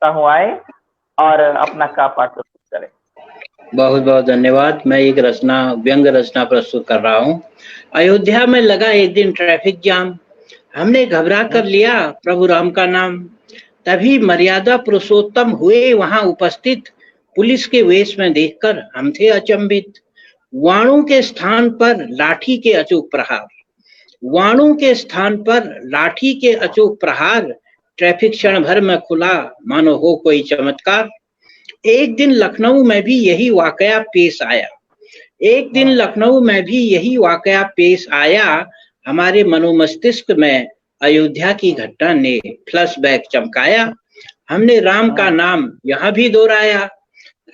चाहता हूँ आए और अपना का पाठ प्रस्तुत करें। बहुत बहुत धन्यवाद। मैं एक व्यंग रचना प्रस्तुत कर रहा हूँ। अयोध्या में लगा एक दिन ट्रैफिक जाम, हमने घबरा कर लिया प्रभु राम का नाम। तभी मर्यादा पुरुषोत्तम हुए वहां उपस्थित, पुलिस के वेश में देखकर हम थे अचंभित। वाणों के स्थान पर लाठी के अचूक प्रहार, वाणों के स्थान पर लाठी के अचूक प्रहार, ट्रैफिक क्षण भर में खुला मानो हो कोई चमत्कार। एक दिन लखनऊ में भी यही वाकया पेश आया, एक दिन लखनऊ में भी यही वाकया पेश आया। हमारे मनोमस्तिष्क में अयोध्या की घटना ने फ्लैशबैक चमकाया। हमने राम का नाम यहाँ भी दोहराया।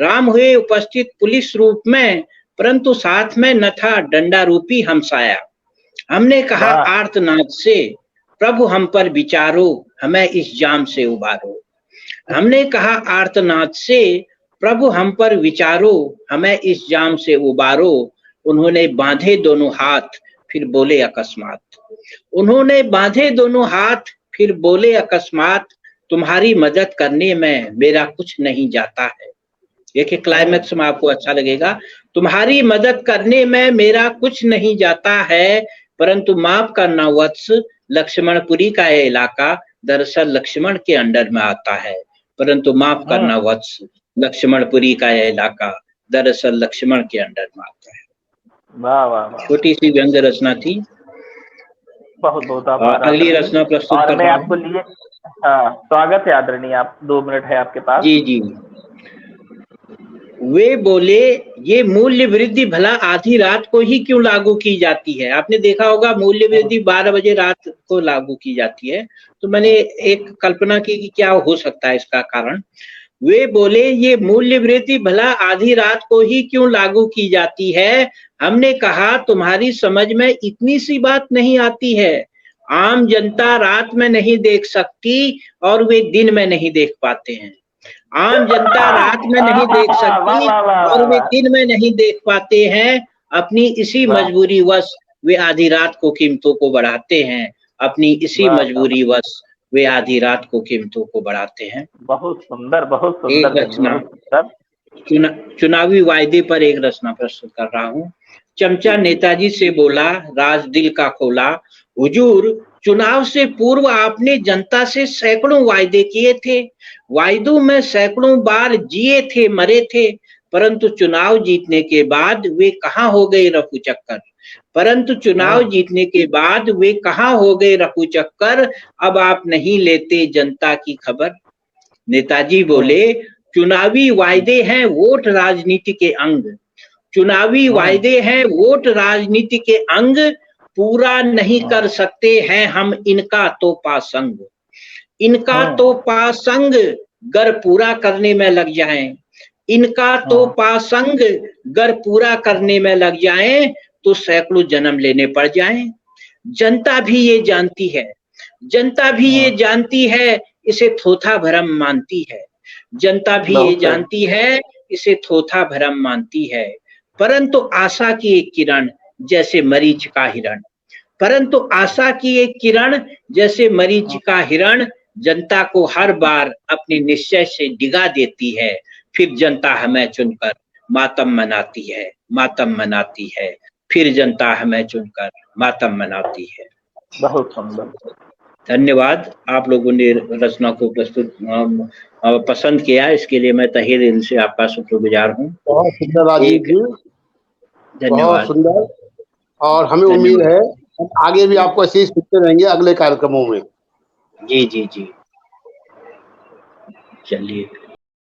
राम हुए उपस्थित पुलिस रूप में, परंतु साथ में न था डंडा रूपी हमसाया। हमने कहा आर्तनाद से, प्रभु हम पर विचारो, हमें इस जाम से उबारो। हमने कहा आर्तनाद से, प्रभु हम पर विचारो, हमें इस जाम से उबारो। उन्होंने बांधे दोनों हाथ, फिर बोले अकस्मात, उन्होंने बांधे दोनों हाथ, फिर बोले अकस्मात, तुम्हारी मदद करने में मेरा कुछ नहीं जाता है। देखिए क्लाइमेक्स में आपको अच्छा लगेगा। तुम्हारी मदद करने में मेरा कुछ नहीं जाता है, परंतु माफ करना वत्स, लक्ष्मणपुरी का यह इलाका दरअसल लक्ष्मण के अंडर में आता है। परंतु माफ करना वत्स, लक्ष्मणपुरी का यह इलाका दरअसल लक्ष्मण के अंडर में आता है। वाह वाह, छोटी सी व्यंग रचना थी। बहुत बहुत आभार। अगली रचना प्रस्तुत कर मैं आपको लिए स्वागत है आदरणीय, आप 2 मिनट है आपके पास। जी जी। वे बोले ये मूल्य वृद्धि भला आधी रात को ही क्यों लागू की जाती है। आपने देखा होगा मूल्य वृद्धि 12 बजे रात को लागू की जाती है, तो मैंने एक कल्पना की कि क्या हो सकता है इसका कारण। वे बोले ये मूल्य वृद्धि भला आधी रात को ही क्यों लागू की जाती है। हमने कहा तुम्हारी समझ में इतनी सी बात नहीं आती है। आम जनता रात में नहीं देख सकती और वे दिन में नहीं देख पाते हैं। आम जनता रात में नहीं देख सकती और वे दिन में नहीं देख पाते हैं। अपनी इसी मजबूरी वश वे आधी रात को कीमतों को बढ़ाते हैं। अपनी इसी मजबूरी वश वे आधी रात को कीमतों को बढ़ाते हैं। बहुत सुंदर, बहुत सुंदर। एक रचना चुनावी वायदे पर एक रचना प्रस्तुत कर रहा हूँ। चमचा नेताजी से बोला, राज दिल का खोला, हुजूर चुनाव से पूर्व आपने जनता से सैकड़ों वायदे किए थे। वायदों में सैकड़ों बार जिए थे, मरे थे, परंतु चुनाव जीतने के बाद वे कहाँ हो गए रफू चक्कर। परंतु चुनाव जीतने के बाद वे कहाँ हो गए रफू चक्कर। अब आप नहीं लेते जनता की खबर। नेताजी बोले चुनावी वायदे हैं वोट राजनीति के अंग, चुनावी वायदे हैं वोट राजनीति के अंग, पूरा नहीं कर सकते हैं हम इनका तो पासंग। इनका तो पासंग गर पूरा करने में लग जाएं, इनका तो पासंग गर पूरा करने में लग जाएं, तो सैकड़ों जन्म लेने पड़ जाएं। जनता भी ये जानती है, जनता भी ये जानती है, इसे थोथा भरम मानती है। जनता भी ये जानती है, इसे थोथा भरम मानती है। परंतु आशा की एक किरण जैसे मरीच का हिरण, परंतु आशा की एक किरण जैसे मरीच का हिरण जनता को हर बार अपने निश्चय से डिगा देती है। फिर जनता हमें चुनकर मातम मनाती है, मातम मनाती है। फिर जनता हमें चुनकर मातम मनाती है। बहुत सुंदर, धन्यवाद। आप लोगों ने रचना को प्रस्तुत पसंद किया, इसके लिए मैं तहे दिल से आपका शुक्रगुजार हूँ। बहुत सुंदर राजीव जी, धन्यवाद। बहुत सुंदर। और हमें उम्मीद है आगे भी आपको ऐसे ही सुनते रहेंगे अगले कार्यक्रमों में। जी जी जी, चलिए।